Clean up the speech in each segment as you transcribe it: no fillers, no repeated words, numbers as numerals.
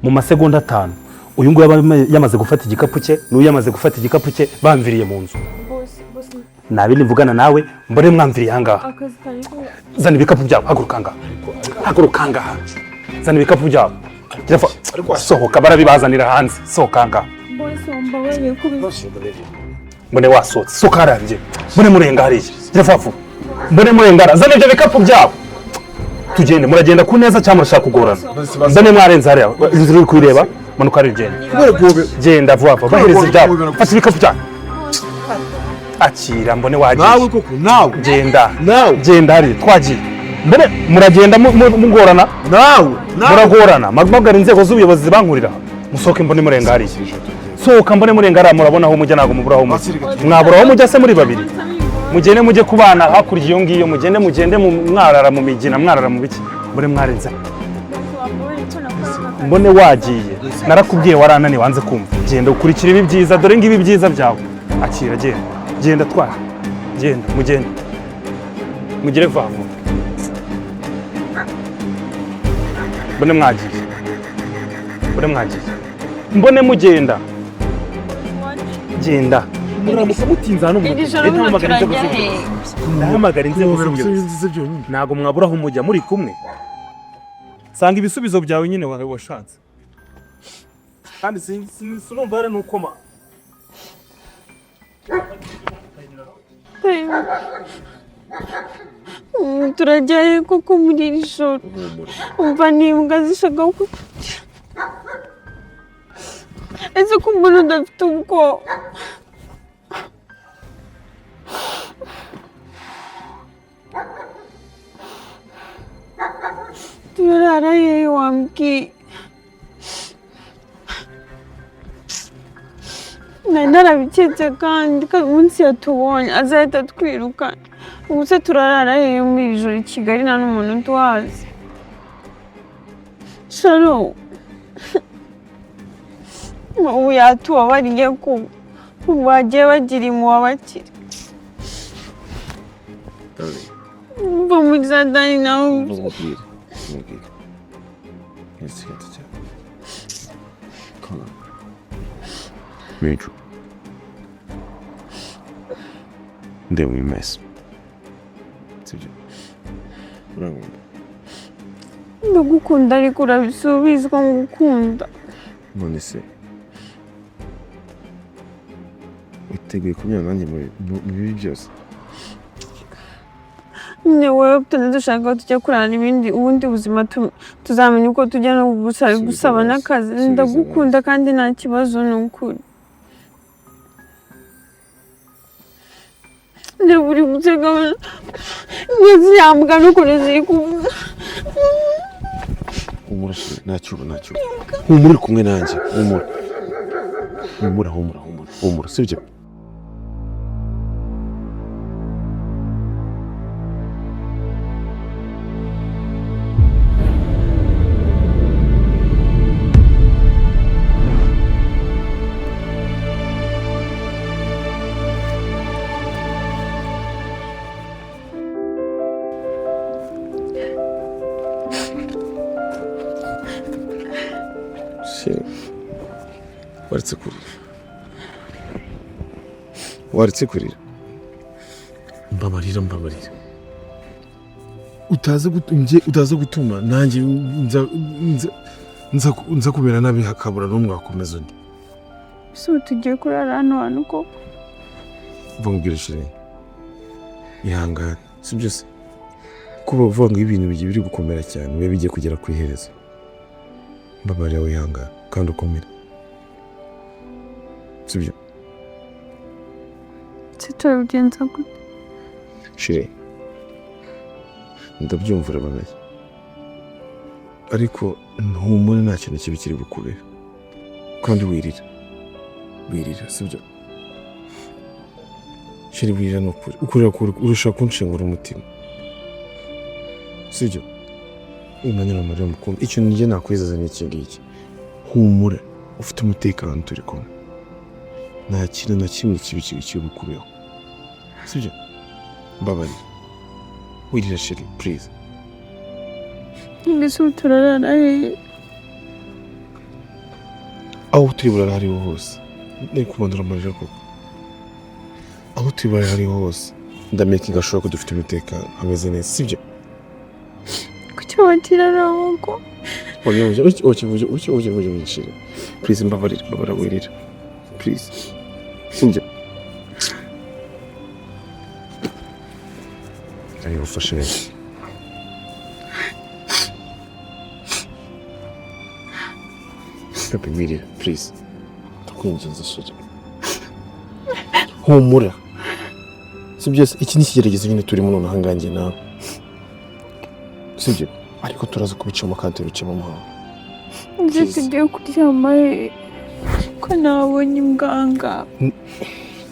mu masegonda 5 uyu nguyu yamaze gufata igikapu cye n'uyu yamaze gufata igikapu cye bamviriye mu nzu. Nabindi mvugana nawe mbone mwamviriye hangaha. Zana ibikapu byabo hagurukanga. Zana ibikapu byabo. Sohoka barabibazanira hanze. Sohokanga. Mbone wasotse. Sokaranje. Mbone murenga hariye. Girafafu. Mbone murengara. Zana ibyo bikapu byabo. Tugende muragenda ku neza cyangwa murashaka kugorana. Zane mwarenza hariya. Uri kwireba. Manuka ari genda vuba bahereza ibyabo. Fata ibikapu byabo. Akira mbone wagiye. Nawe koko nawe. Genda hari twagiye. Mbone muragenda mugorana. Muragorana. Magara inzego z'ubuyobozi bankurira. Musoke mbone murenga hariye. Sohoka mbone murenga hariya murabona aho mujya nago muburaho mujya. Mwabura aho mujya se muri babiri. Mugende mujye kubana hakurya iyo ngiyo mugende mwarara mu migina mwarara mu biki. Mbone mwarenza. Mbone wagiye. Narakubwiye waranani wanze kumva. Genda ukurikira ibi byiza dore ngibi byiza byawe. Akira genda twara. Mugende. Mugire vavu. Mbone mwagiye. Mbone mugenda. Genda. Muramuka mutinza hano ndahamagara inzego z'ubuyobozi. Ntago mwabura aho mujya muri kumwe. Sanga ibisubizo byawe nyine washatse. Kandi sinumva ari nukoma. Turajyaye koko muri iri joro. Umva n'imbwa zishaka ko ese ko umuntu udafite ubwoba. Turara hehe wambwiye? Nari narabiketse kandi umunsi yatubonye azahita twirukana. Ubu se turarara hehe muri iri joro i Kigali nta n'umuntu tuhazi? Sharo ubu yatubabariye ko bagiye bagira impuhwe abakire. Mva muri za Dani nawe Mico. Deu imenso. ndagukunda ariko urabisubizwa ngukunda. None se witeguye kunyura nanjye mu bibi byose? Nyine wowe dushaka ko tujya kurana ibindi ubundi buzima tuzamenya uko tujya no gusaba n'akazi. Ndagukunda kandi nta kibazo ni ukuri. Buri guseka yambwa n'ukuri ziri kumwe. Humura ntacyo. Humura uri kumwe nanjye. Humura sibyo? Waretse kurira. Mbabarira. Utaza gutuma nanjye nza kubera nabi hakabura n'umwe wakomeza undi. So tugiye kurara hano hantu ko? Vangire shire. Ihangane. Sibyo se? Kuba vanga ibintu bigiye biri gukomera cyane we bigiye kugera ku iherezo. Mbabarira wihangane kandi ukomera. Sibyo? Turabigenza gute? Shire. Ndabyumva urababaye. Ariko ntumune nta kintu kibi kiri bukubera. Kandi wirira sibyo? Shire wirira n'ukuri. Urusha kunshingura umutima. Sibyo? Imanyura Mariya mukunda. Icyo njye nakwizeza ni iki ngiki. Humura ufite umutekano turi kumwe. Nta kintu na kimwe kibi kiri bukubeho. Sibyo? Mbabarira. Wirira Shire, please. Mbese turarara hehe? aho turi burara hariho hose ni kumandura amarira koko aho turi burara hariho hose ndamakinga sure ko dufite umutekano hameze neza sibyo kuki wagira n'amoko oke please mbabarira wirira please sibyo ayo ufashe neza Pepe wirira please ndakwinginze shira humura sibyo iki ni ikigeragezo nyine turimo none ahangange nawe sibyo ariko turaza kubicamo kandi tubicamo amahoro nzi tugiye kuryama ko nabonye imbwa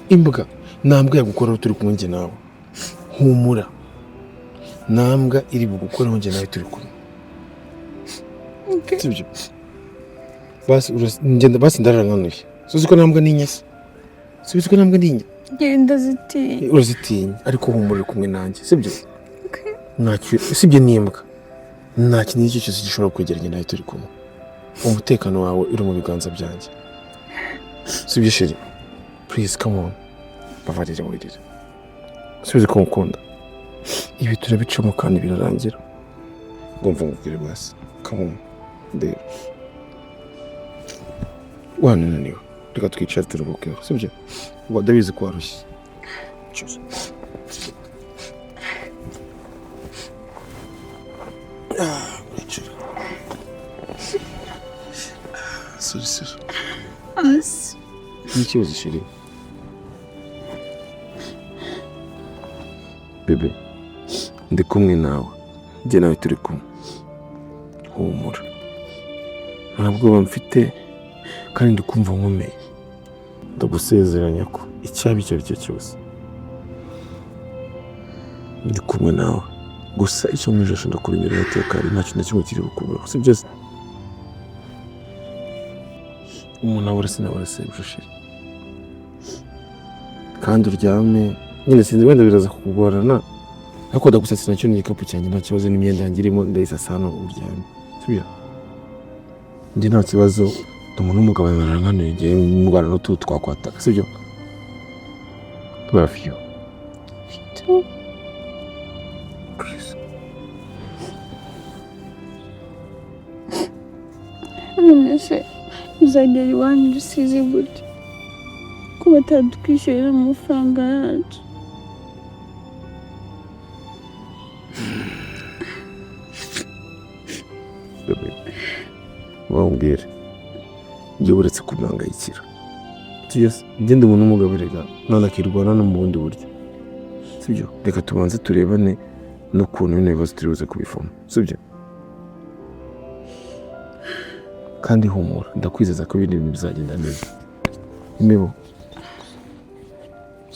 imbwa nambwa yagukoraho turi kumwe njye nawe humura nambwa iri bugukoraho njye nawe turi kumwe sibyo basi ndararanuye suzi ko nambwa n'inyasi suzi ko nambwa n'inya genda zitinya urazitinya ariko humura uri kumwe nanjye sibyo sibyo n'imbwa nta kintu icyo cyose gishobora kwegeranya nawe turi kumwe umutekano wawe uri mu biganza byanjye sibyo sheri please come on bavarire wirira subize ko mukunda ibi turabicamo kandi birarangira ngomva ngubwire basi come on ndeba wananiwe reka twicare turuhukeho sibyo uba ndabizi ko warushye cyose Sorry. As. N'ikibazo shiri. Bebe, ndi kumwe nawe. Njye nawe turi kumwe. Humura. Ntabwo mfite kandi ndikumva nkomeye. Ndagusezeranya ko icyaba icyo ari cyo cyose. Ndi kumwe nawe. Gusa icyo mwijasha ndakurinira umutekano nta kintu na kimwe kiri bukubeho. Si byose. Umuntu abura sinabura sebushiri kandi uryame nyine sinzi wenda biraza kukugorana ariko ndagusatira nacyo n'igikapu cyanjye nta kibazo n'imyenda yanjye irimo ndayisasa hano uryame sibyo ndi nta kibazo umuntu w'umugabo yarananiye ngiye mubana n'utu twakwataka sibyo love you none uzagera iwanyu usize gute ko batadukwishyurira amafaranga yacu wambwire njye uretse kumwangayikira ngende umuntu w'umugabo none akirwana no mu bundi buryo sibyo reka tubanze turebane n'ukuntu bino bibazo turi buze kubifoma sibyo kandi humura ndakwizeza ko ibindi bintu bizagenda neza imibu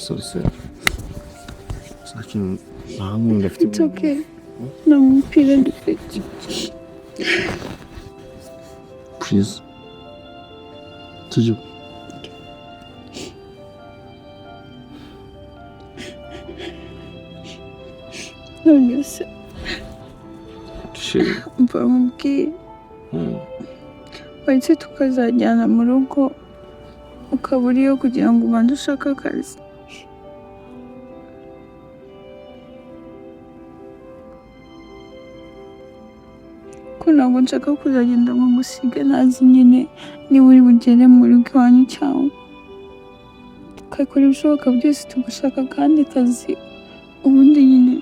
sorry sakin ntabwo ndafite it's okay namupira dufite please tuju none se sheri mva mubwire wahise tukazajyana mu rugo ukaba uriyo kugira ngo ubanze ushake akazi ko ntabwo nshaka kuzagenda ngo musige ntazi nyine niba uri bugere mu rugo iwanyu cyangwa tukakora ibishoboka byose tugashaka akandi kazi ubundi nyine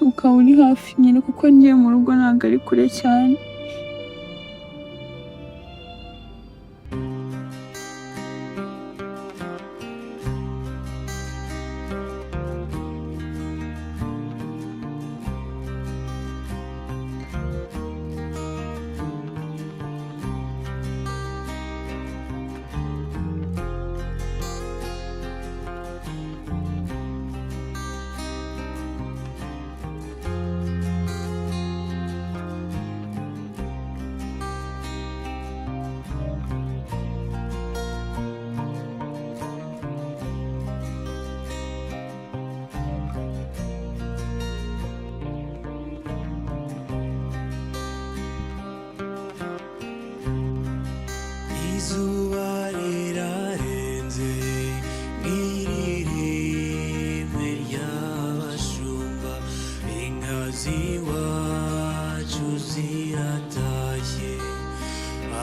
ukaba uri hafi nyine kuko ngiye mu rugo ntabwo ari kure cyane izuba rirarenze nk'iririme ry'abashumba inka z'iwacu ziratashye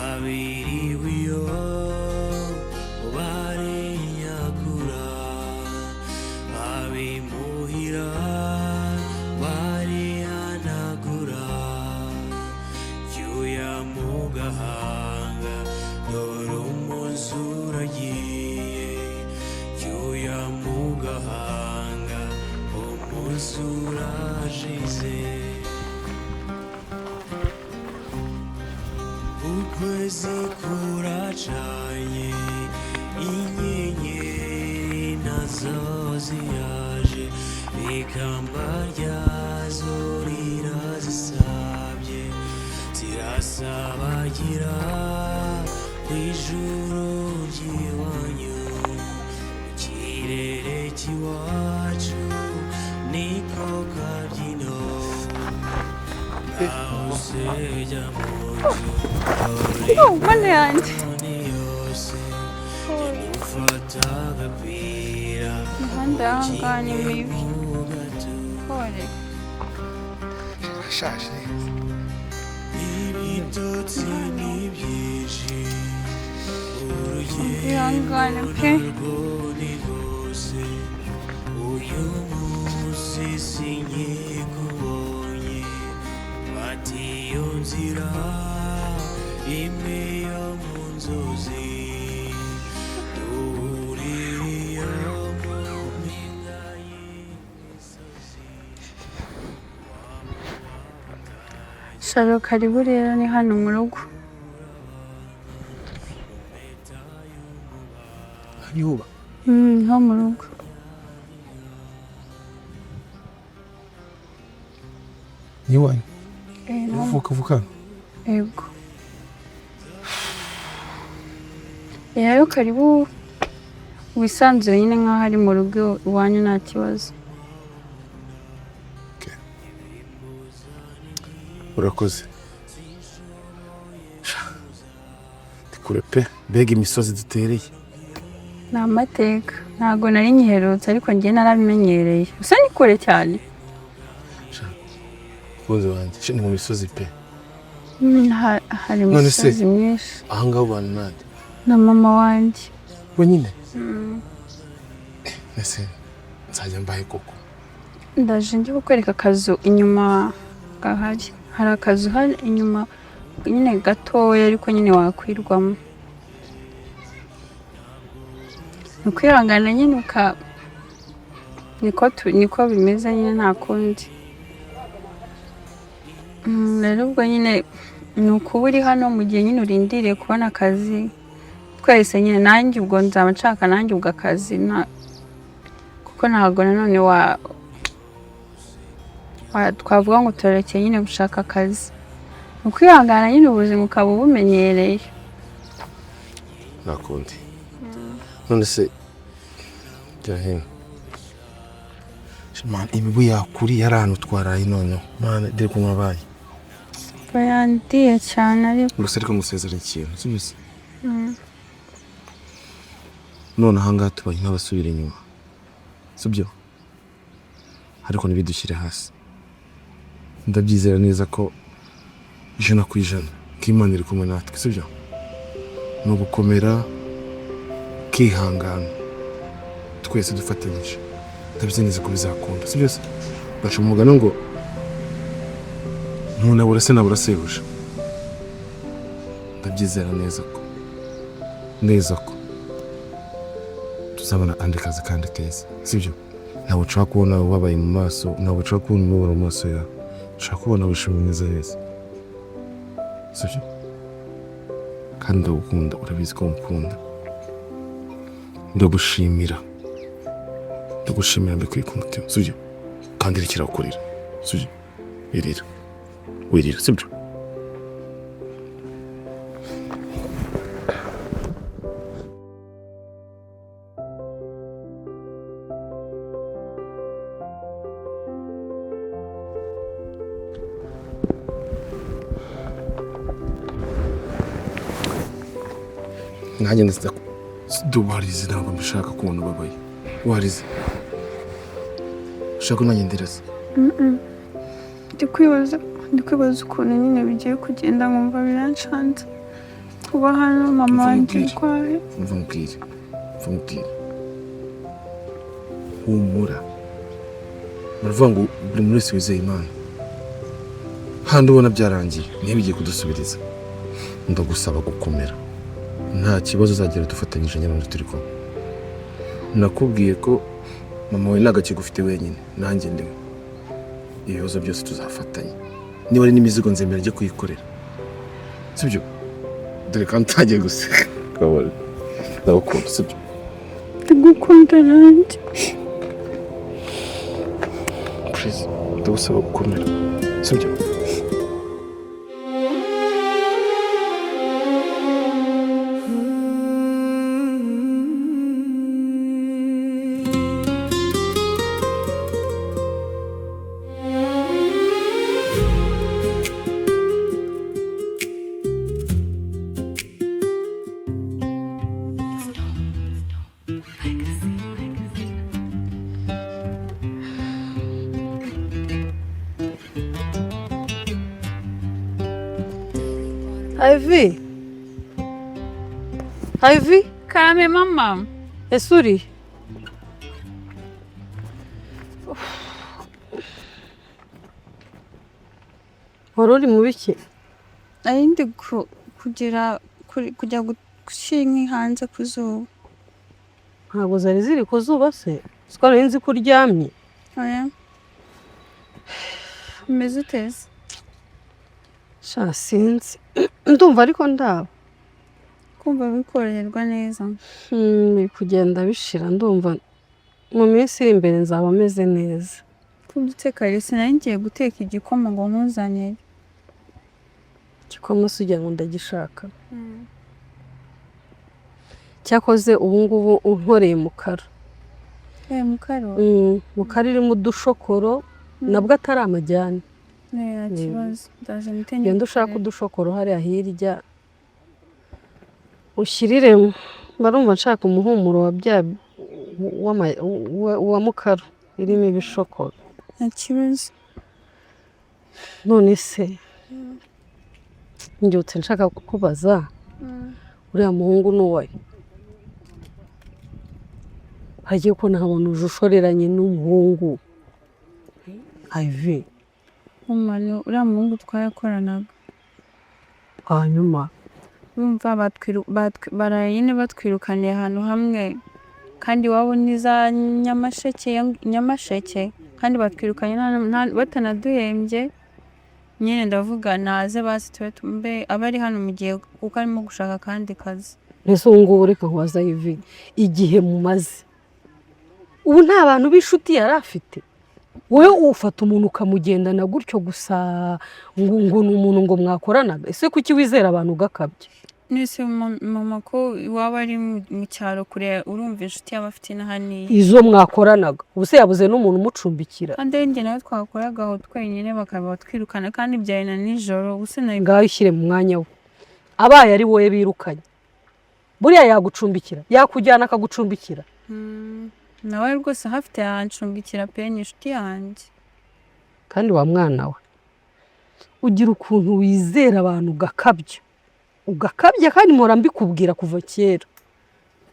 abiriwe iyo barinyagura abimuhira barihanagura cyuya mu gahanga dore umunsi uragiye cyuya mu gahanga umunsi urashize ukwezi kuracanye inyenyeri nazo ziraje ikamba ryazo rirazisabye zirasabagira kw'ijuru ry'iwanyu mu kirere cy'iwacu niko kabyino ngaho sejya mu nzu Mana yanjye imihanda y'ahangaha ni mibi kore Irashaje. ibitotsi ni byinshi ihangane pe ni rwose uyu munsi sinkikubonye fata iyo nzira imwe yo mu nzozi duhuriye mu mpinga y'imisozi Sharo karibu rero ni hano mu rugo Hariho ho mu rugo niwanyu. no Vuka. Ego. Yayo karibu wisanzuye nyine nk'aho ari mu rugo iwanyu nta kibazo. Urakoze. Tikure pe mbega imisozi dutereye. Ni amateka ntabwo nari nyiherutse ariko njye narabimenyereye usa ni kure cyane. Kuze wanje ni mu misozi pe. Hari imisozi myinshi. Aha ngaho abantu nande. Na mama wanjye. Wenyine? Ese nzajya mbahe koko. Ndaje njye kukwereka akazu inyuma gahari. Hari akazu hari inyuma nyine gatoya ariko nyine wakwirwamo. Ukwihangana nyine niko bimeze nyine nta kundi. Rero ubwo nyine ni ukuba uri hano mu gihe nyine urindiriye kubona akazi twese nyine nanjye ubwo nzaba nshaka nanjye ubwo akazi kuko ntabwo nanone twavuga ngo turekeye nyine gushaka akazi. Ni ukwihangana nyine ubuzima ukaba ubumenyereye. Nakundi. None se jahene man imibu yakuri yarano twaraye none man diri ku mabaye bayandiye cyane ariko gusa ariko musezera ikintu sibise none hanga tubaye nk'abasubira inyuma sibyo ariko nibidushyire hasi ndabyizera neza ko ijana ku ijana k'Imana iri kumwe natwe sibyo no gukomera kihangana twese dufatanyije ndabizi neza ko bizakunda sibyo se baca umugano ngo ntunabura se nabura sebuja ndabyizera neza ko tuzabona andi kazi kandi keza sibyo ntabwo ushaka kubona wabaye mu maso ntabwo ushaka kubona umubabaro mu maso yawe ushaka kubona wishimye neza sibyo kandi ndagukunda urabizi ko mukunda ndagushimira mbikuye ku mutima sibyo kandi kirakurira sibyo wirira sibyo nanjye ndetse warize ntabwo mbishaka kubona ubabaye warize ushaka nanjye ndirase ndi kwibaza ukuntu nyine bigiye kugenda nkumva biranshanze kuba hano mama wanjye arwaye. mva mbwire humura baravuga ngo buri muntu wese wizeye Imana handi ubona byarangiye niyo bigiye kudusubiriza ndagusaba gukomera nta kibazo uzagera dufatanyije nyamara turi kumwe nakubwiye ko mama we ntago akigufite wenyine nanjye ndimo ibibazo byose tuzafatanya niba ari n'imizigo nzemera ajye kuyikorera sibyo dore kandi utagiye guseka kabari ndagukunda sibyo ndagukunda nanjye please ndagusaba gukomera sibyo Ivy karame mama ese uri wari uri mu biki ari ndi kujya gushyira inkwi hanze ku zuba. ntabwo zari ziri ku zuba se siko nari nzi ko uryamye. Oya umeze uteze sha sinzi ndumva ariko ndaba kumva bikoroherwa neza. biri kugenda bishira ndumva mu minsi iri imbere nzaba meze neza. Kuduteka rese nari ngiye guteka igikoma ngo nkuzanire. Igikoma se ugira ngo ndagishaka. Cyakoze ubu ngubu unkoreye mukara. Mukaro? Mukara irimo udushokoro nabwo atari amajyane. Nta kibazo ndaje mutenye. Genda ushaka udushokoro hariya hirya ushyiriremo. Barumva nshaka umuhumuro wa mukara irimo ibishokoro. Nta kibazo. None se ndyutse nshaka kukubaza uriya muhungu n'uwaye hagiye ko ntabona ujushoreranye n'umuhungu Ivy. Umwana uriya muhungu twayakoranaga. Hanyuma urumva barayine batwirukaniye ahantu hamwe kandi wabo niza nyamasheke kandi batwirukanye batanaduhembye. Nyine ndavuga naze basi tumbe abari hano mu gihe kuko arimo gushaka kandi kazi. Ese ubu ngubu reka nkubaza Ivy igihe mumaze ubu nta bantu b'inshuti yari afite wowe ufata umuntu ukamugendana gutyo gusa ngo ni umuntu ngo mwakoranaga. Ese kuki wizera abantu ugakabye? Nese mama ko waba ari mu cyaro kure urumva inshuti y'abafite n'ahani izo mwakoranaga ubuse yabuze n'umuntu umucumbikira kandi njye nawe twakoraga aho twenyine bakaba batwirukana kandi byari na nijoro ubuse nayo ngaho ishyire mu mwanya we abaye ari wowe birukanye buriya yagucumbikira yakujyana akagucumbikira. nawe rwose hafite yancumbikira pe ni inshuti yanjye. Kandi wa mwana we ugira ukuntu wizera abantu ugakabya kandi mpora mbikubwira kuva kera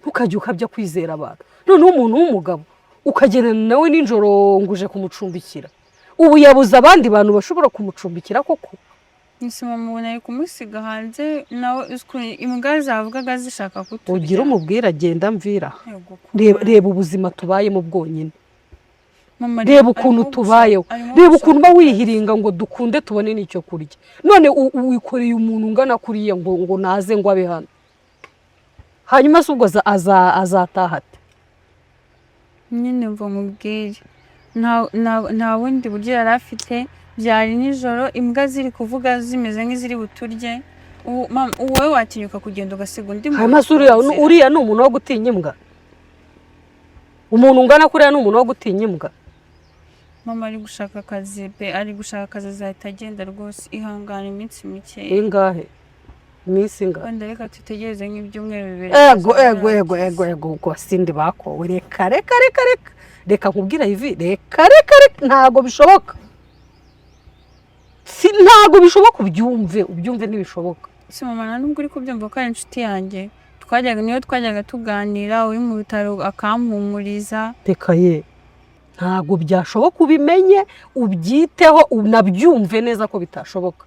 ntukajye ukabya kwizera abantu. Noneho umuntu w'umugabo ukagendana nawe nijoro nguje kumucumbikira ubu yabuze abandi bantu bashobora kumucumbikira koko. Nisima mubona ari kumusiga hanze nawe imbwa zavugaga zishaka kuturya. Ugira umubwira agenda mvira reba ubuzima tubayemo bwonyine. Reba ukuntu tubayeho reba ukuntu ba wihiringa ngo dukunde tubone n'icyo kurya none wikoreye umuntu ungana kuriya ngo naze ngo abe hano hanyuma se ubwo azataha ate? Nyine mva mubwire nta wundi buryo yari afite byari nijoro imbwa ziri kuvuga zimeze nk'iziri buturye. Wowe watinyuka kugenda ugasiga undi muntu. Hanyuma uriya ni umuntu wo gutinya imbwa? Umuntu ungana kuriya ni umuntu wo gutinya imbwa? Mama ari gushaka akazi pe ari gushaka akazi azahita agenda rwose ihangana iminsi mike. Ingahe? iminsi ingana. wenda reka tutegereze nk'ibyumweru 2. ego ubwo sindi bakowe reka nkubwira ivi reka ntago bishoboka. Ntago bishoboka ubyumve ntibishoboka. Si mama na nubwo uri kubyumva ko ari inshuti yanjye twajyaga tuganira uri mu bitaro akampumuriza. Reka ye ntago byashoboka ubimenye ubyiteho unabyumve neza ko bitashoboka.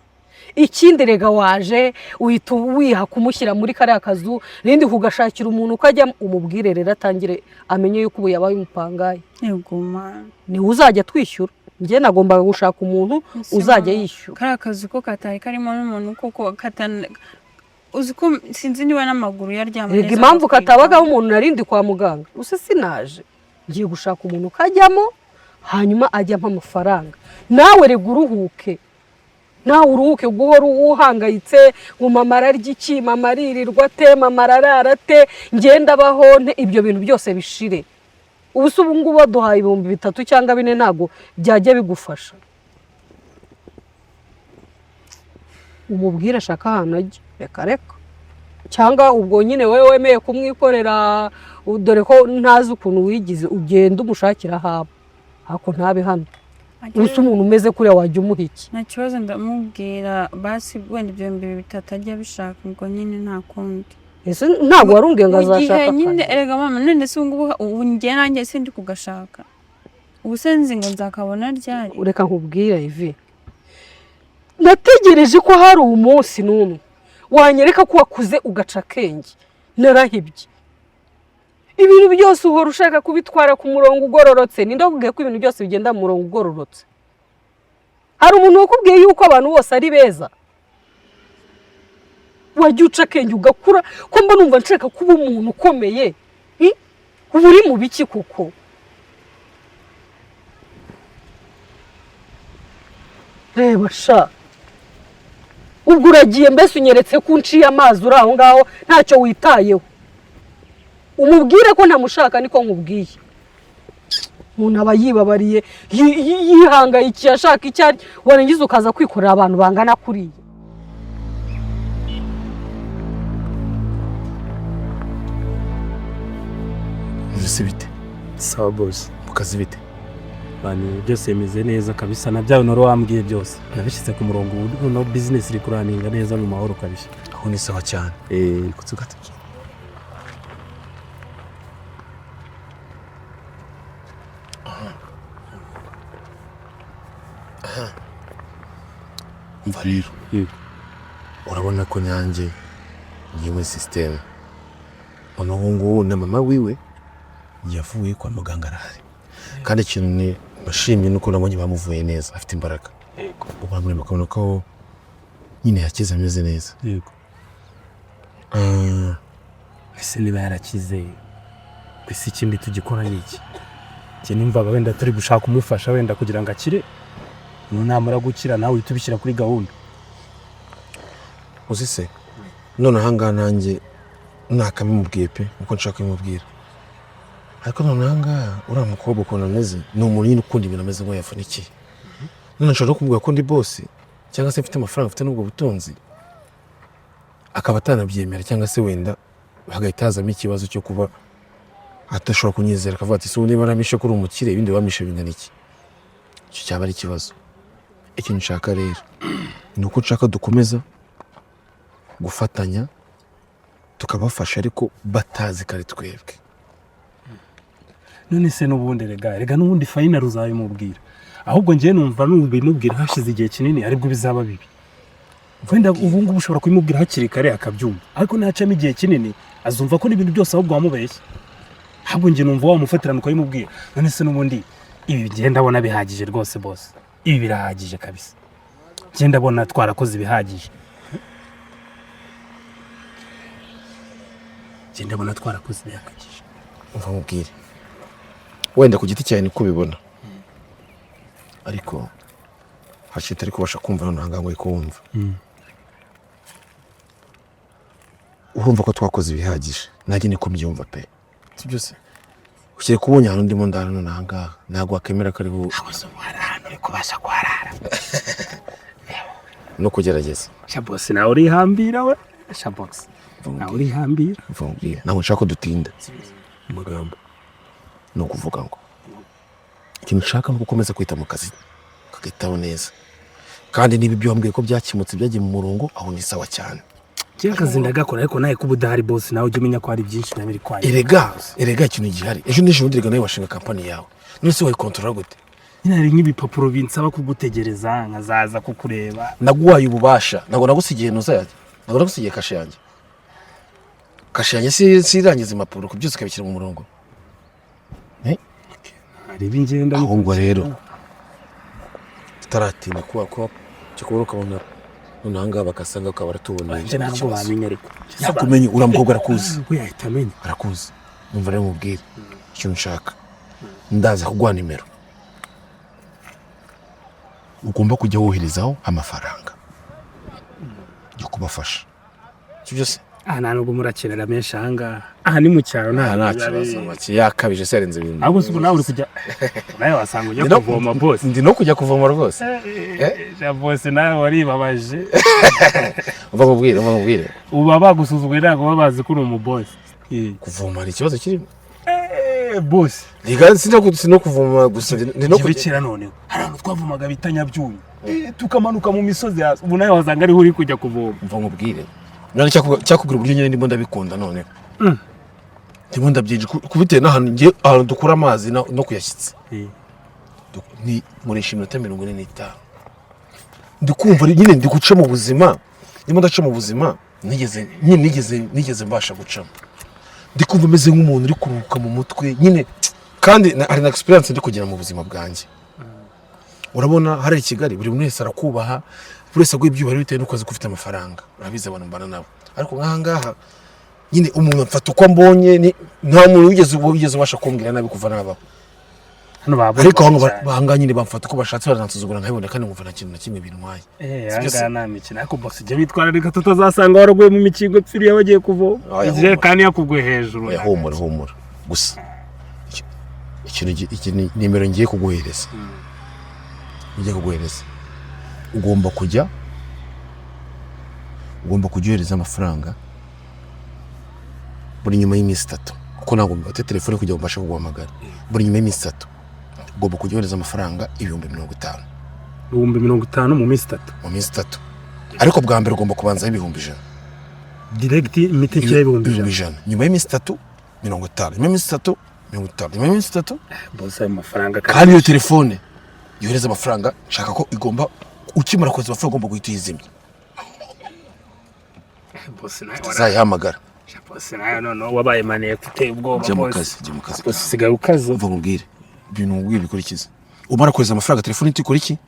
Ikindi rega waje uhita wiha kumushyira muri kariya kazu rindi kugashakira umuntu ukajya umubwire rero atangire amenye yuko ubu yabaye umupangayi. Yego ma ni uzajya twishyura. Njye nagombaga gushaka umuntu uzajya yishyura. Kariya kazu ko katari karimo n'umuntu koko uziko sinzi niba n'amaguru yaryama neza. Rega impamvu katabagaho umuntu narindi kwa muganga use sinaje ngiye gushaka umuntu ukajyamo hanyuma ajyamo amafaranga. Nawe rega uruhuke guhora uhangayitse ngo mama ararya iki, mama aririrwa te, mama ararara te, ngenda bahonte, ibyo bintu byose bishire. Ubuso ubungubu duhaye 3 cyangwa 4 ntago byajya bigufasha. Umubwira shaka ahantu ajya reka cyangwa ubwo nyine wewe wemeye kumwikorera dore ko ntazi ukuntu wigize ugenda umushakira habo hako ntabe hano. Ubuso umuntu umeze kuri wajya umuha iki? Nta kibazo ndamubwira basi wenda ibyo 3 ajya bishaka ngo nyine nta kundi. Ese ntago warunge ngo azashaka nyine erega mama none se ubu ngiye nanjye sindi kugashaka. Ubu senzi ngo nzakabona ryari. Ureka nkubwira ivi. Nategereje ko hari umunsi n'umwe wanyereka ko wakuze ugaca kenge. Narahibye. Ibintu byose uhora ushaka kubitwara ku murongo ugororotse. Ninde wakubwiye ko ibintu byose bigenda mu murongo ugororotse? Hari umuntu wakubwiye yuko abantu bose ari beza? Wajya uca kenge ugakura ko mba numva nshaka kuba umuntu ukomeye. Ubu uri mu biki kuko? Reba sha. Ubwo uragiye mbese unyeretse ko unciye amazi uri aho ngaho ntacyo witayeho. Umubwire ko ntamushaka niko nkubwiye. Umuntu aba yibabariye yihangayikiye ashaka icyari warangiza ukaza kwikorera abantu bangana kuriye. Bite Sawa boss. mukazi bite? Bani byose bimeze neza kabisa na byawe noro wambwiye byose. Nabishyize ku murongo ubu no business iri kuraninga neza mu mahoro kabisa. Aho ni sawa cyane. Kutsugata. Umva rero. Urabona ko nyanjye ngiye muri system. Ubu na mama wiwe yavuye kwa muganga arahari. Kandi ikintu ni bashimye nuko nabonye bamuvuye neza afite imbaraga. Yego. Ubamwe makabona ko nyine yakize ameze neza. Yego. Ese niba yarakize kwisi ikindi tugikora niki? Cye nimvaga wenda turi gushaka kumufasha wenda kugira ngo akire. Namara gukira nawe tubishyira kuri gahunda. Uzise none hanga nanjye nakamubwiye pe uko nshaka kumubwira. Ariko none hanga uramukobwa uko nameze ni umuntu nyine ukunda ibintu ameze ngo yafunikiye. None nshaka kumubwira ko ndi boss cyangwa se mfite amafaranga mfite n'ubwo butunzi. Akaba atanabyemera cyangwa se wenda hagahita hazamo ikibazo cyo kuba atashobora kunyizera akavuga ati se niba namishe kuri umukire ibindi bamishe bingana iki. Icyo cyaba ari ikibazo. Ikintu nshaka rero ni uko nshaka dukomeza gufatanya tukabafasha ariko batazi kare twebwe. None se n'ubundi rega n'ubundi final uzabimubwira. Ahubwo ngiye numva n'ubimubwira hashize igihe kinini aribwo bizaba bibi. Wenda ubu ngubu ushobora kubimubwira hakiri kare akabyumva. Ariko nacamo igihe kinini azumva ko n'ibintu byose ahubwo wamubeshye. Ahubwo ngiye numva wamufatirana ukayimubwira. None se n'ubundi ibi genda abona bihagije rwose boss. Ibi birahagije kabisa. Genda abona twarakoze bihagije. Genda abona twarakoze bihagije. Umva mubwire. Wenda ku giti cyawe ni kubibona. Ariko hashita ariko basha kumva none hangangoye kumva. Urumva ko twakoze bihagije. Nanjye niko mbyumva pe. Byose. Ukire kubonya hano ndimo ndara none hangaha. Nago akemera kari bu. Akoze umwana hano uri kubasha kwarara. No kugerageza. Cya boss nawe uri hambira we. shabox nawe uri hambira mvumbwira nawe nshaka ko dutinda amagambo no kuvuga ngo ikintu nshaka no gukomeza kwita mu kazi kagitaho neza kandi niba ibyo wambwiye ko byakimutse byagiye mu murongo aho ni sawa cyane Kira kazi ndagakora ariko naye kubudahari boss nawe ujye umenya ko hari byinshi nabiri kwaye erega ikintu gihari ejo n'ejo ndiga nawe washinga company yawe nose wayikontorora gute nyine hari nk'ibipapuro binsaba kugutegereza nkazaza kukureba naguhaye ububasha nago nagusigiye ntuzayaje nago nagusigiye kashe yanjye sirangiza impapuro kubyose ukabishyira mu murongo hari ibingenda ahubwo rero tutaratinda kuba cyakubura ukabona nunanga bakasanga ukaba baratuboneye nje ntabwo bamenye ariko yakumenye uramukobwa arakuzi yahita amenya arakuzi numva rero mubwire icyo nshaka ndaza kuguha nimero ugomba kujya woherezaho amafaranga yo kubafasha sibyo se nta nubwo murakenera menshi ahangaha aha ni mu cyaro nta kibazo make yakabije se yarenze ibintu ahubwo se nawe uri kujya nawe wasanga ujya kuvoma boss ndi no kujya kuvoma rwose boss nawe waribabaje uva mubwire uba bagusuzuguye ntabwo baba bazi ko uri umuboss kuvoma ni ikibazo kirimo boss liga sino kuvoma gusa ndi no kujya noneho hari ahantu twavomaga bita Nyabyunyu tukamanuka mu misozi yazo ubu nawe wasanga ari uri kujya kuvoma umva mubwire none cyakubwira uburyo nyine ndimo ndabikunda none ndimo ndabyinje kubitewe n'ahantu ngiye ahantu dukura amazi no kuyashyitsa ni muresha iminota 45 ndikumva nyine ndi guca mu buzima ndimo ndaca mu buzima nigeze mbasha gucamo ndikumva meze nk'umuntu uri kuruhuka mu mutwe nyine kandi hari na experience ndi kugira mu buzima bwanjye urabona hari i Kigali buri wese arakubaha buri wese aguye ibyubahiro bitewe n'uko azi ko ufite amafaranga urabizi abantu mbana nabo ariko nkahangaha nyine umuntu afata uko mbonye nta muntu wigeze ubasha kumbwira nabi kuva nabaho ariko bahanga nyine bamfata uko bashatse baransuzugura nkabibona kandi nkumva nta kintu na kimwe bintwaye ahangaha nta mikino ariko boss ujya bitwararika tutazasanga waraguye mu mikingo pfiriye bagiye kuvoma ijerekani yakugwe hejuru humura gusa ikintu nimero ngiye kuguhereza ugomba kujya uhereza amafaranga buri nyuma y'iminsi 3 kuko ntabwo mbate telefone kugira ngo mbashe kuguhamagara buri nyuma y'iminsi 3 ugomba kujya uhereza amafaranga 50,000 50,000 mu minsi 3 ariko bwa mbere ugomba kubanza 100,000 direct imiti cya 100,000 nyuma y'iminsi 3 50 nyuma y'iminsi 3 50 nyuma y'iminsi 3 boss ayo mafaranga kandi iyo telefone yohereza amafaranga nshaka ko igomba ukimara koza amafaranga ugomba guhita uyizimya boss nawe zayihamagara boss nawe none wabaye maniye kuteye ubwoba jya mu kazi boss sigaye ukaze uva mubwire ibintu mubwire bikurikiza umara koza amafaranga telefone ikora iki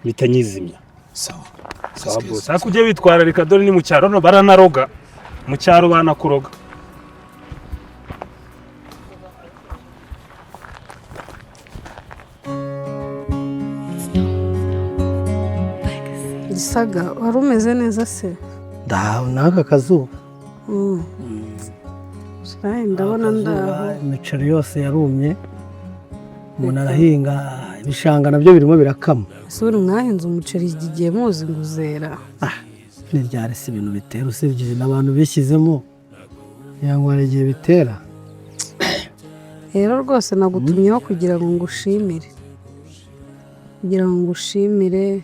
bitanyizimya sawa boss akujye bitwararika dore ni mu cyaro no baranaroga mu cyaro banakuroga Gisaga wari umeze neza se ndaho naka kazuba ndabona ndaho imiceri yose yarumye umuntu arahinga ibishanga nabyo birimo birakama suri mwahinze umuceri igiye muzi nguzera ni ryari se ibintu bitera usibye n'abantu bishyizemo yango hari igihe bitera rero rwose nagutumyeho kugira ngo ngushimire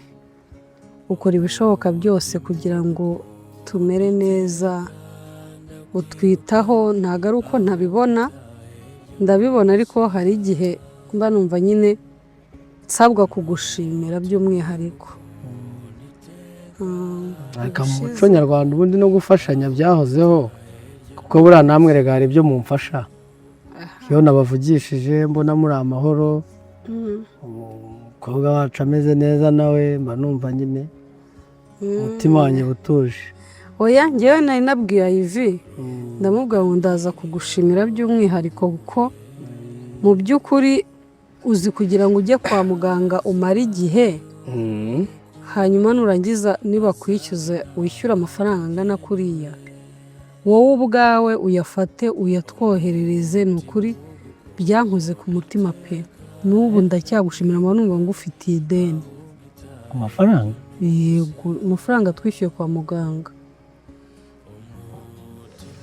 ukora ibishoboka byose kugira ngo tumere neza utwitaho ntago ari uko ndabibona ariko hari igihe mba numva nyine nsabwa kugushimira by'umwihariko reka mu muco nyarwanda ubundi no gufashanya byahozeho kuko buriya namwe rega hari ibyo mumfasha iyo nabavugishije mbona muri amahoro umukobwa wacu ameze neza nawe mba numva nyine umutima wanjye utuje oya ngewe nari nabwiye Ivi ndamubwira ngo ndaza kugushimira by'umwihariko kuko mu by'ukuri uzi kugira ngo ujye kwa muganga umare igihe hanyuma nurangiza niba kwishyuza wishyura amafaranga angana kuriya wowe ubwawe uyafate uyatwoherereze ni ukuri byankoze ku mutima pe n'ubu ndacyagushimira mba numva ngo ufitiye ideni ku mafaranga yego amafaranga twishyuye kwa muganga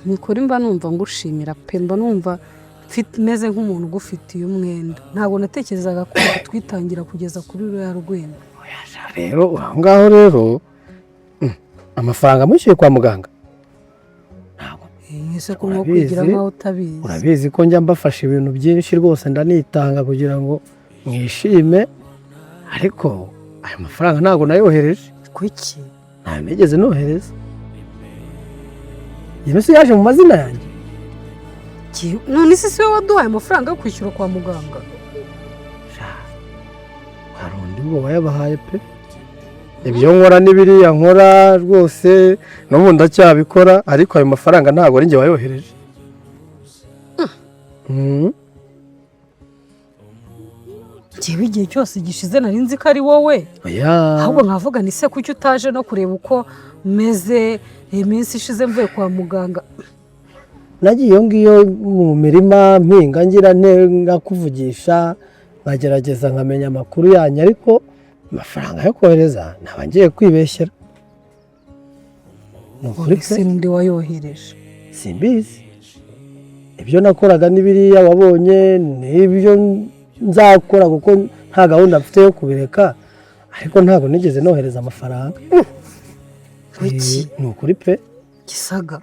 nikora mba numva ngushimira pe, mba numva meze nk'umuntu ugufitiye umwenda. Ntabwo natekerezaga ko twitangira kugeza kuri ruriya rwego. Rero aho ngaho rero amafaranga mwishyuye kwa muganga ese ko nko kwigira nkaho utabizi. Urabizi ko njya mbafasha ibintu byinshi rwose ndanitanga kugira ngo mwishime, ariko aya mafaranga ntabwo nayohereje. Kuki? Nta nigeze nohereza. Iyo si yaje mu mazina yanjye. None se siwe waduhaye amafaranga yo kwishyura kwa muganga? Hari undi ngo wayabahaye pe. Ibyo nkora n'ibiriya nkora rwose n'ubu ndacyabikora, ariko ayo mafaranga ntabwo ari njye wayohereje. Njyewe igihe cyose gishize nari nzi ko ari wowe. Ahubwo nkavuga ni se kuki utaje no kureba uko meze iminsi ishize mvuye kwa muganga. Nagiye iyo ngiyo mu mirima mpinga ngira nkakuvugisha, nkagerageza nkamenya amakuru yanyu, ariko amafaranga yo kohereza naba ngiye kwibeshyera. Ese ndi wayohereje? Simbizi. Ibyo nakoraga n'ibiriya wabonye n'ibyo nzakora, kuko nta gahunda mfite yo kubireka, ariko ntabwo nigeze nohereza amafaranga. Kuki? Ni ukuri pe. Gisaga.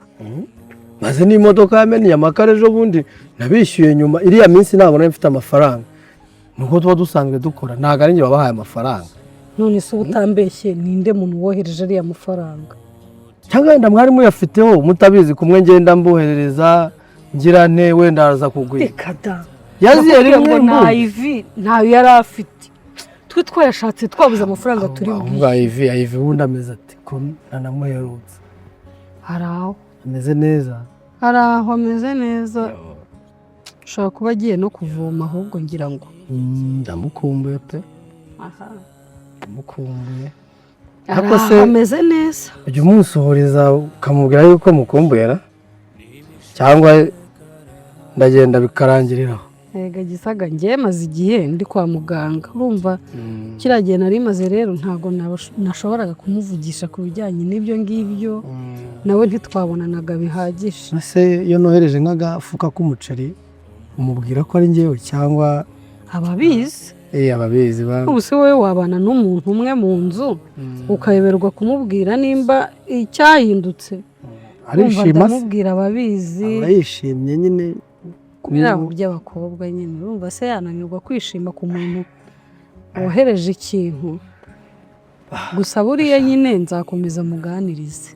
Maze n'imodoka yamennye amakara ejo bundi nabishyuye nyuma. Iriya minsi ntabwo nari mfite amafaranga, nuko tuba dusanzwe dukora, ntabwo ari njye wabahaye amafaranga. None se utambeshye ninde muntu wohereje ariya mafaranga? Cyangwa wenda mwari muyafiteho mutabizi, kumwe ngenda mboherereza ngira nte wenda araza kugwira. Reka da. Yaziye rimwe nta ivi ntayo yari afite. Twe twayashatse twabuze amafaranga turi bwiye. Ahubwo ivi wundi ameze ati ko nanamuherutse. Haraho ameze neza. Haraho ameze neza. Ushobora kuba agiye no kuvoma, ahubwo ngira ngo ndamukumbuye pe. Aha. Ndamukumbuye. Ariko se ameze neza. Ujye umusohoreza ukamubwira yuko mukumbuye, cyangwa ndagenda bikarangiriraho. Ega Gisaga, njye maze igihe ndi kwa muganga. Urumva kiriya gihe nari maze rero ntabwo nashoboraga kumuvugisha ku bijyanye n'ibyo ngibyo, nawe ntitwabonanaga bihagije. Ese iyo nohereje nk'agafuka k'umuceri umubwira ko ari njyewe cyangwa ababizi? Ababizi. Ubu se wowe wabana n'umuntu umwe mu nzu ukayoberwa kumubwira nimba icyahindutse? Arishima se? Mubwira ababizi. Aba yishimye nyine. Kubera by'abakobwa nyine. Urumva se yananirwa kwishima ku muntu wohereje ikintu? Gusa buriya nyine nzakomeza muganirize.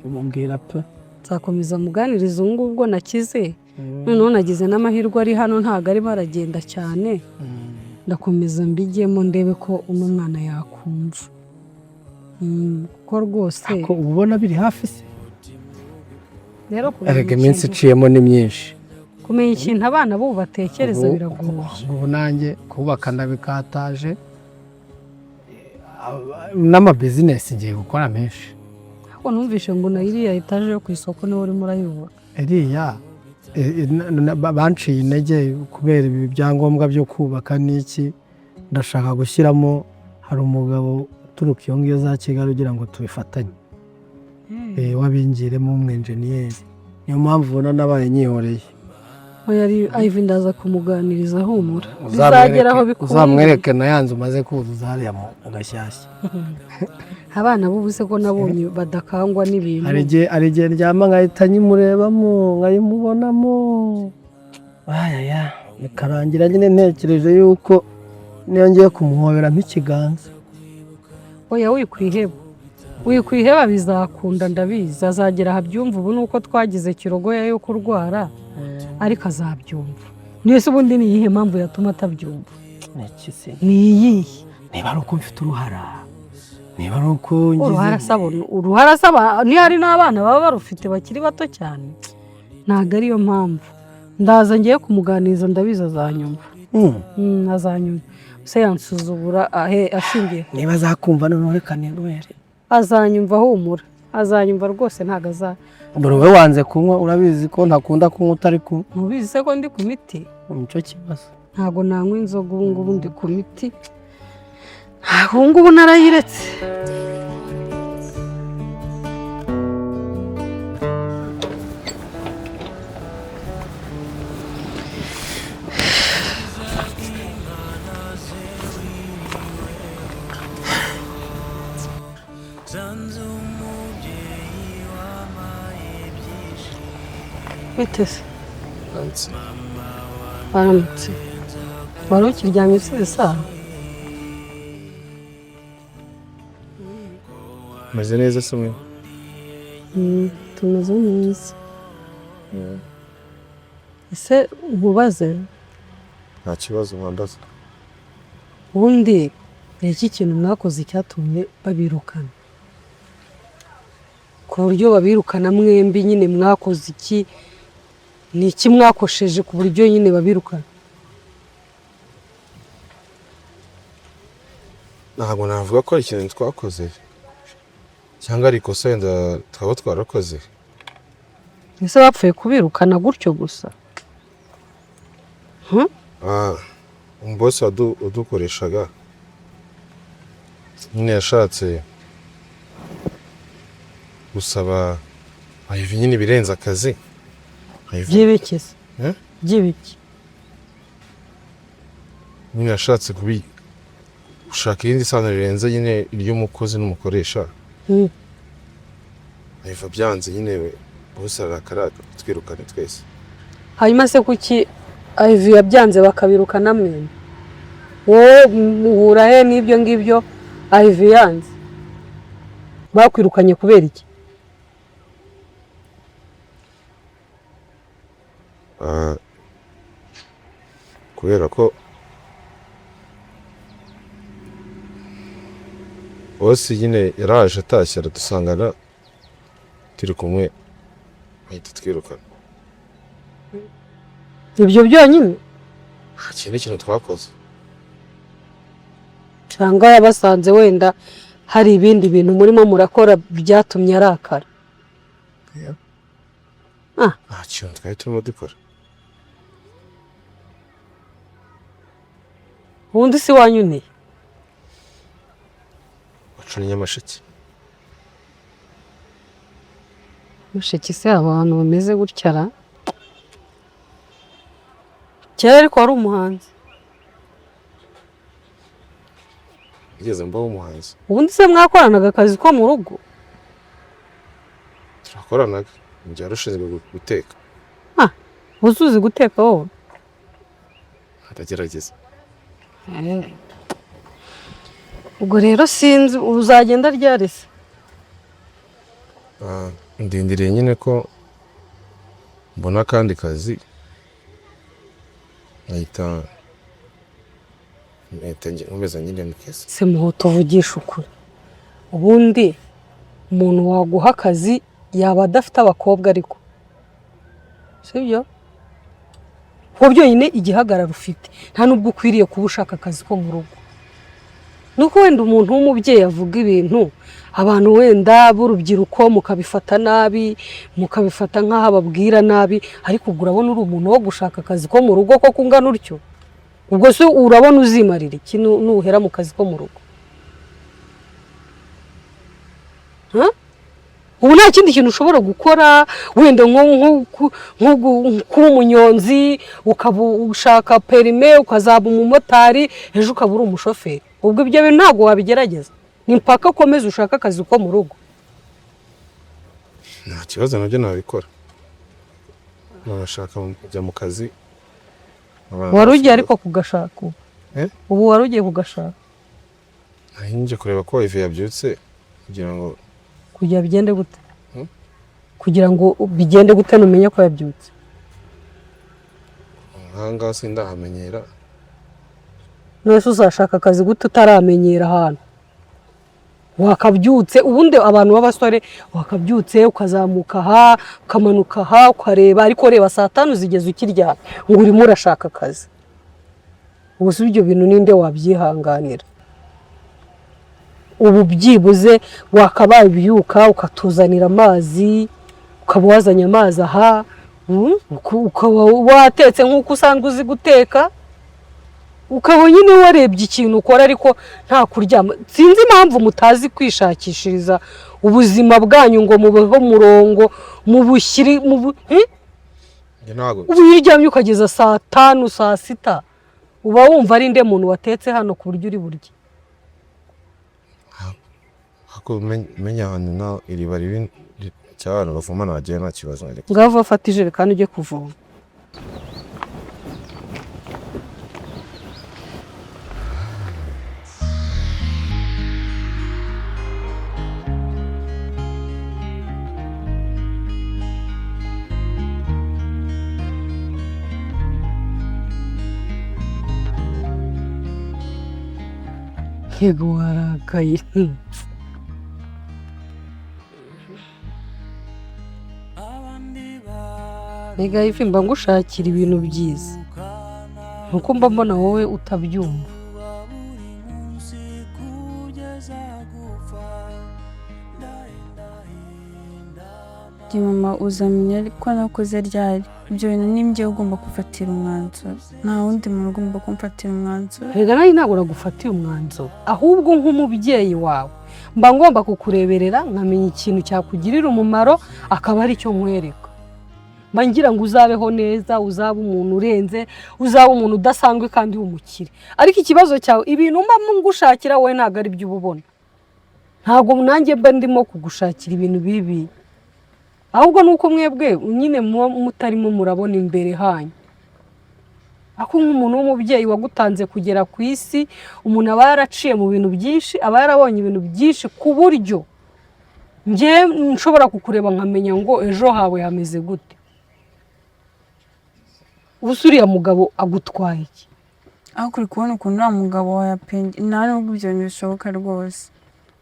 Umubwira pe. Nzakomeza muganirize ubu ngubwo nakize. Noneho nagize n'amahirwe ari hano, ntabwo arimo aragenda cyane. Ndakomeza mbigemo ndebe ko uno mwana yakumva. Ko rwose ko ubona biri hafi se. Rero arega iminsi iciyemo ni myinshi. Kumenya ikintu abana bo batekereza biragoye. Ubu nanjye kubaka ndabikataje, n'amabizinesi ngiye gukora menshi. Ariko numvishe ngo na iriya etaje yo ku isoko niwe urimo urayubaka. Iriya banciye intege kubera ibi byangombwa byo kubaka n'iki. Ndashaka gushyiramo, hari umugabo uturuka iyo ngiyo za Kigali ugira ngo tubifatanye, wabingiremo umwenjeniyeri. Niyo mpamvu ubona nabaye nyihoreye. Ivi ndaza kumuganiriza, humura bizageraho bikunze. Uzamwereke na yanzu umaze kuzuza hariya mu Gashyashya. Abana b'ubuse ko nabonye badakangwa n'ibintu. Hari igihe ndyama nkahita nyimurebamo nkayimubonamo, bikarangira nyine ntekereje yuko niyo ngiye kumuhobera nk'ikiganza. Oya wikwiheba bizakunda, ndabizi azagera ahabyumva. Ubu nuko twagize kirogoya yo kurwara, ariko azabyumva. Niyo se ubundi ni iyihe mpamvu yatuma atabyumva? Ni iyihe? Niba ari uko mfite uruhara, niba ari uko uruhara asaba, niyo hari n'abana baba barufite bakiri bato cyane, ntabwo ariyo mpamvu. Ndaza ngiye kumuganiriza, ndabizi azanyumva. Azanyumva. Se yansuzubura ashingiye niba azakumva noneho reka nirwere. Azanyumva, humura azanyumva rwose. Ntabwo Bro, we wanze kunywa, urabizi ko ntakunda kunywa utari kunywa. Mubizi se ko ndi ku miti? Nicyo kibazo. Ntabwo nanywa inzoga ubu ngubu ndi ku miti. Ubu ngubu narayiretse. bite se Nansi. baramutse wari ukiryamye usize isaha Meze neza se mwe? tumeze neza ese nkubaze Nta kibazo mwambaza. ubundi ni iki kintu mwakoze cyatumye babirukana ku buryo babirukana mwembi nyine mwakoze iki ni iki mwakosheje ku buryo nyine babirukana Ntabwo navuga ko ari ikintu twakoze cyangwa ari ikosa wenda twaba twarakoze. ese bapfuye kubirukana gutyo gusa Umubosi wadukoreshaga nyine yashatse gusaba Ivy nyine ibirenze akazi. by'ibiki se by'ibiki Nyine yashatse gushaka irindi sano rirenze nyine iry'umukozi n'umukoresha. Ivy byanze nyine we bose arakara twirukane twese. hanyuma se kuki Ivy yabyanze bakabirukana mwembi wowe muhura he n'ibyo ngibyo Ivy yanze bakwirukanye kubera iki Kubera ko bose nyine yaraje atashye aradusangana turi kumwe ahita twirukana. ibyo byonyine Nta kindi kintu twakoze. cyangwa yabasanze wenda hari ibindi bintu murimo murakora byatumye arakara Nta kintu twari turimo dukora. ubundi si wanyuneye Bacuna inyamasheke. mushiki se abantu bameze gutya ra kera ariko wari umuhanzi Ngeze mbaho umuhanzi. ubundi se mwakoranaga akazi ko mu rugo Turakoranaga. Njye yarushinzwe guteka. uzuzi guteka wowe Atagerageza. ubwo rero sinzi uzagenda ryari se Ndindiriye nyine ko mbona akandi kazi nkahita nkomeza nyine mukese. se muhoto uvugisha ukuri ubundi umuntu waguha akazi yaba adafite abakobwa ariko sibyo kuko byonyine igihagararo ufite nta nubwo ukwiriye kuba ushaka akazi ko mu rugo nuko wenda umuntu w'umubyeyi avuga ibintu abantu wenda b'urubyiruko mukabifata nabi mukabifata nk'aho ababwira nabi ariko ubwo urabona uri umuntu wo gushaka akazi ko mu rugo ko kungana utyo ubwo se urabona uzimarira iki nuhera mu kazi ko mu rugo ubu nta kindi kintu ushobora gukora wenda nko kuba umunyonzi ukaba ushaka perime ukazaba umumotari ejo ukaba uri umushoferi ubwo ibyo bintu ntabwo wabigerageza ni mpaka ukomeze ushaka akazi ko mu rugo Nta kibazo nabyo nabikora. Nabashaka kujya mu kazi. wari ugiye ariko kugashaka ubu wari ugiye kugashaka nje kureba ko Ivy yabyutse kugira ngo bigende gute kugira ngo bigende gute numenye ko yabyutse nkanga sindahamenyera. nose uzashaka akazi gute utaramenyera ahantu wakabyutse ubundi abantu b'abasore wakabyutse ukazamuka aha ukamanuka aha ukareba ariko reba saa 5 zigeze ukiryama ngo urimo urashaka akazi ubu si ibyo bintu ninde wabyihanganira ubu byibuze wakabaye ibyuka ukatuzanira amazi ukaba wazanye amazi aha ukaba watetse nk'uko usanzwe uzi guteka ukaba nyine warebye ikintu ukora ariko nta kuryama sinzi impamvu mutazi kwishakishiriza ubuzima bwanyu ngo mubeho murongo mubushyiri ubu uryamye ukageza saa 5 saa 6 uba wumva ari nde muntu watetse hano ku buryo uri burye menya ahantu na iriba cyane uruvuma nagiye nta kibazo ariko ngaho afata ijerekani ujye kuvoma. Yego warakaye. Rega ifi mba ngushakira ibintu byiza nuko mba mbona wowe utabyumva. Mama uzamenya ko nakoze ryari ibyo bintu nimbye ugomba kufatira umwanzuro nta wundi muntu ugomba kumfatira umwanzuro. Rega nayo ntabwo nagufatiye umwanzuro ahubwo nk'umubyeyi wawe mba ngomba kukureberera nkamenya ikintu cyakugirira umumaro akaba ari cyo nkwereka. Mba ngira ngo uzabeho neza, uzaba umuntu urenze, uzaba umuntu udasanzwe kandi w'umukire. Ariko ikibazo cyawe ibintu mba ngushakira wowe ntabwo ari byo ubona. Ntabwo nanjye mba ndimo kugushakira ibintu bibi. Ahubwo nuko mwebwe nyine mutarimo murabona imbere hanyu. Ako nk'umuntu w'umubyeyi wagutanze kugera ku isi, umuntu aba yaraciye mu bintu byinshi, aba yarabonye ibintu byinshi ku buryo njye nshobora kukureba nkamenya ngo ejo hawe hameze gute. Usuriya mugabo agutwaye iki? Aho kuri kubona ukuntu uriya mugabo wayapenge nta nubwo ibyo bintu bishoboka rwose.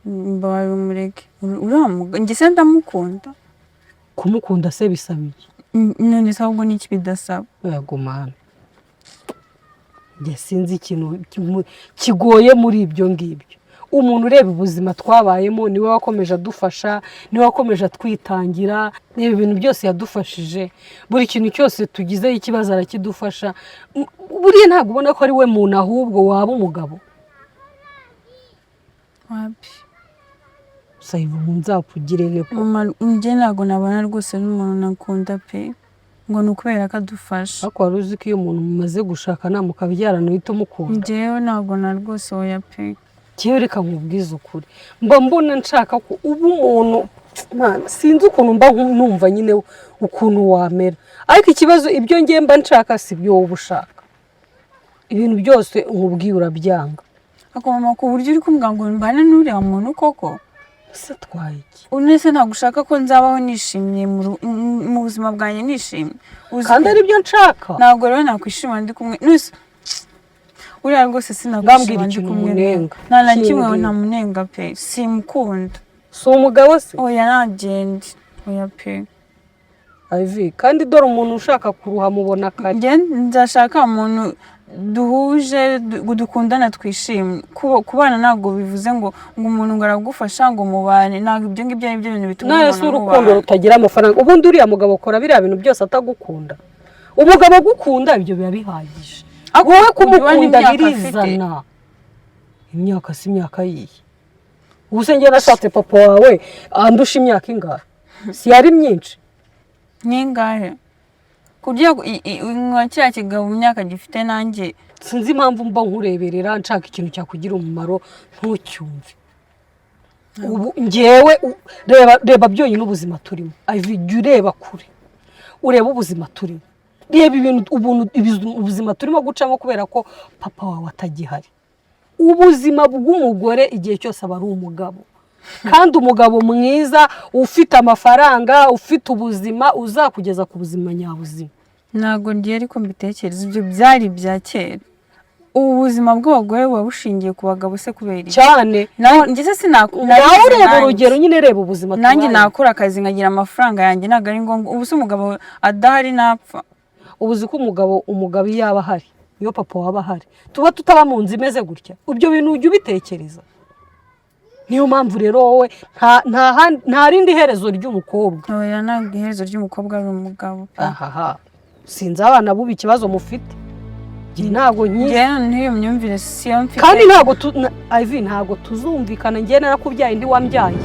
Mbabaye umureke. Uriya mugabo njye se ndamukunda. Kumukunda se bisaba iki? None se ahubwo n'iki bidasaba? Yego mana. Njye sinzi ikintu kigoye muri ibyo ngibyo. Umuntu ureba ubuzima twabayemo niwe wakomeje adufasha, niwe wakomeje atwitangira, niba ibintu byose yadufashije, buri kintu cyose tugizeho ikibazo arakidufasha. Buriya ntabwo ubona ko ari we muntu ahubwo waba umugabo. Wapi? Sayiva nzakugire ne ko. Mama njye ntabwo nabana rwose n'umuntu nakunda pe. Ngo nukubera ko adufasha. Ako wari uzi ko iyo umuntu mumaze gushaka nta mukabyarana uhita umukunda. Njyewe ntabwo na rwose oya pe. Kiyo reka nkubwize ukuri. Mba mbona nshaka ko ubu umuntu mana sinzi ukuntu mba numva nyine ukuntu wamera. Ariko ikibazo ibyo ngiye mba nshaka si byo wowe ushaka. Ibintu byose nkubwiye urabyanga. Ako mama ku buryo uri kumbwira ngo mbana n'uriya muntu koko. Se twaye iki? Unese ntabwo ushaka ko nzabaho nishimye mu buzima bwanjye nishimye. Kandi ari byo nshaka. Ntabwo rero nakwishima ndi kumwe. Nuse uriya rwose sinakwishima ndi kumwe. Nta na kimwe nta munenga pe. Simukunda. Si umugabo se? Oya nagende. Oya pe. Ivy kandi dore umuntu ushaka kuruha mubona kare. Njye nzashaka umuntu duhuje dukundana twishimye. Kubana ntabwo bivuze ngo umuntu ngo aragufasha ngo mubane. Ntabwo ibyo ngibyo ari byo bintu bituma umuntu mubana. Urukundo rutagira amafaranga. Ubundi uriya mugabo akora biriya bintu byose atagukunda. Umugabo agukunda ibyo biba bihagije. Wowe kumukunda birizana. Imyaka si imyaka yihe. Ubuse njye nashatse papa wawe andusha imyaka ingahe? Si yari myinshi. Ningahe? Kugira ngo kiriya kigabo mu myaka gifite nanjye sinzi impamvu mba nkureberera nshaka ikintu cyakugira umumaro ntucyumve. Ubu njyewe reba byonyine ubuzima turimo. Ivy jya ureba kure. Ureba ubuzima turimo. Reba ibintu ubuzima turimo gucamo kubera ko papa wawe atagihari. Ubuzima bw'umugore igihe cyose aba ari umugabo. Kandi umugabo mwiza ufite amafaranga, ufite ubuzima uzakugeza ku buzima nyabuzima. Ntabwo ngiye ariko mbitekereza ibyo byari bya kera. Ubuzima bw'abagore buba bushingiye ku bagabo se kubera iki? Cyane. Njye se sinakunda. Nawe ureba urugero nyine reba ubuzima tubaye. Nanjye nakora akazi nkagira amafaranga yanjye ntabwo ari ngombwa. Ubu se umugabo adahari napfa. Ubuzi ko umugabo yaba ahari. Iyo papa waba ahari. Tuba tutaba mu nzu imeze gutya. Ibyo bintu ujye ubitekereza. Niyo mpamvu rero wowe nta rindi herezo ry'umukobwa. Oya ntabwo iherezo ry'umukobwa ari umugabo. Ahaha. Sinzi abana bubi ikibazo mufite. Ntabwo n'iyo myumvire siyo mfite. Kandi Ivy ntabwo tuzumvikana njye narakubyaye ndi wambyaye.